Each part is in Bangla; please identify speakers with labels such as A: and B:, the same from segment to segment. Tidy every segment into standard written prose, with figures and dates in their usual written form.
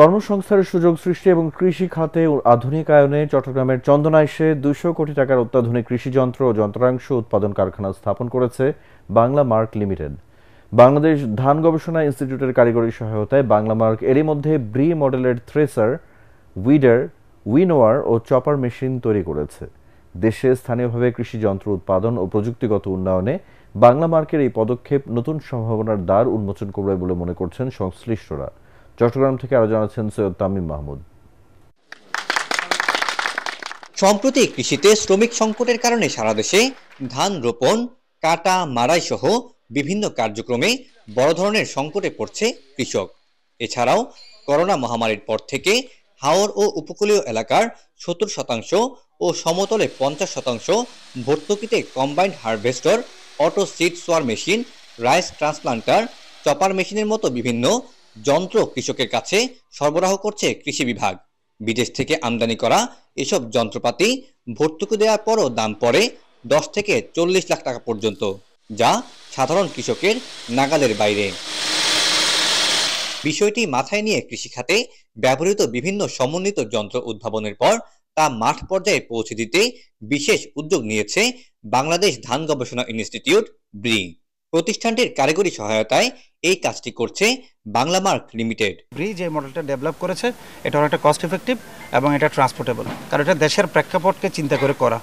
A: কর্মসংস্থানের সুযোগ সৃষ্টি এবং কৃষি খাতে আধুনিকায়নে চট্টগ্রামের চন্দনাইশে ২০০ কোটি টাকার অত্যাধুনিক কৃষিযন্ত্র ও যন্ত্রাংশ উৎপাদন কারখানা স্থাপন করেছে বাংলা মার্ক লিমিটেড। বাংলাদেশ ধান গবেষণা ইনস্টিটিউটের কারিগরি সহায়তায় বাংলা মার্ক এরই মধ্যে ব্রি মডেলের থ্রেসার, উইডার, উইনোয়ার ও চপার মেশিন তৈরি করেছে। দেশে স্থানীয়ভাবে কৃষিযন্ত্র উৎপাদন ও প্রযুক্তিগত উন্নয়নে বাংলা মার্কের এই পদক্ষেপ নতুন সম্ভাবনার দ্বার উন্মোচন করবে বলে মনে করছেন সংশ্লিষ্টরা। চট্টগ্রাম থেকে আরো জানাচ্ছেন সৈয়দ তামিম মাহমুদ।
B: সম্প্রতি কৃষিতে শ্রমিক সংকটের কারণে সারা দেশে ধান রোপণ, কাটা, মাড়াই সহ বিভিন্ন কার্যক্রমে বড় ধরনের সংকটে পড়ছে কৃষক। এছাড়াও করোনা মহামারীর পর থেকে হাওর ও উপকূলীয় এলাকার ৭০% ও সমতলে ৫০% ভর্তুকিতে কম্বাইন্ড হারভেস্টর, অটো সিড সোয়ার মেশিন, রাইস ট্রান্সপ্লান্টার, চপার মেশিনের মতো বিভিন্ন যন্ত্র কৃষকের কাছে সরবরাহ করছে কৃষি বিভাগ। বিদেশ থেকে আমদানি করা এসব যন্ত্রপাতি ভর্তুকি দেওয়ার পরও দাম পড়ে ১০ থেকে ৪০ লাখ টাকা পর্যন্ত, যা সাধারণ কৃষকের নাগালের বাইরে। বিষয়টি মাথায় নিয়ে কৃষিখাতে ব্যবহৃত বিভিন্ন সমন্বিত যন্ত্র উদ্ভাবনের পর তা মাঠ পর্যায়ে পৌঁছে দিতে বিশেষ উদ্যোগ নিয়েছে বাংলাদেশ ধান গবেষণা ইনস্টিটিউট, ব্রি। প্রতিষ্ঠানটির কারিগরি সহায়তায় এই কাজটি করছে বাংলা মার্ক লিমিটেড।
C: ব্রি যে মডেলটা ডেভেলপ করেছে এটা অনেকটা কস্ট এফেক্টিভ এবং এটা ট্রান্সপোর্টেবল, কারণ এটা দেশের প্রেক্ষাপটকে চিন্তা করে করা।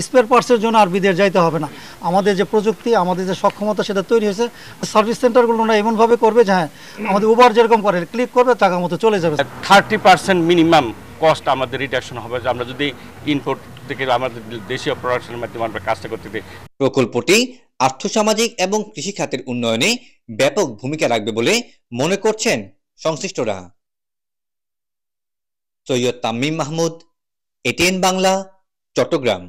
D: স্পেয়ার পার্টসের জন্য আর বিদেশ যাইতে হবে না। আমাদের যে প্রযুক্তি, আমাদের যে সক্ষমতা সেটা তৈরি হয়েছে। সার্ভিস সেন্টারগুলো না এমনভাবে করবে যে হ্যাঁ আমাদের উবার যেরকম করে ক্লিক করবে টাকা মতো চলে যাবে।
E: 30% মিনিমাম কস্ট আমাদের রিডাকশন হবে যে আমরা যদি ইনপুট থেকে আমাদের দেশীয় প্রোডাকশনের মাধ্যমে আমরা কাজটা করতে দিই।
B: প্রকল্পটি আর্থসামাজিক এবং কৃষি খাতের উন্নয়নে ব্যাপক ভূমিকা রাখবে বলে মনে করছেন সংশ্লিষ্টরা। সৈয়দ তামিম মাহমুদ, এটিএন বাংলা, চট্টগ্রাম।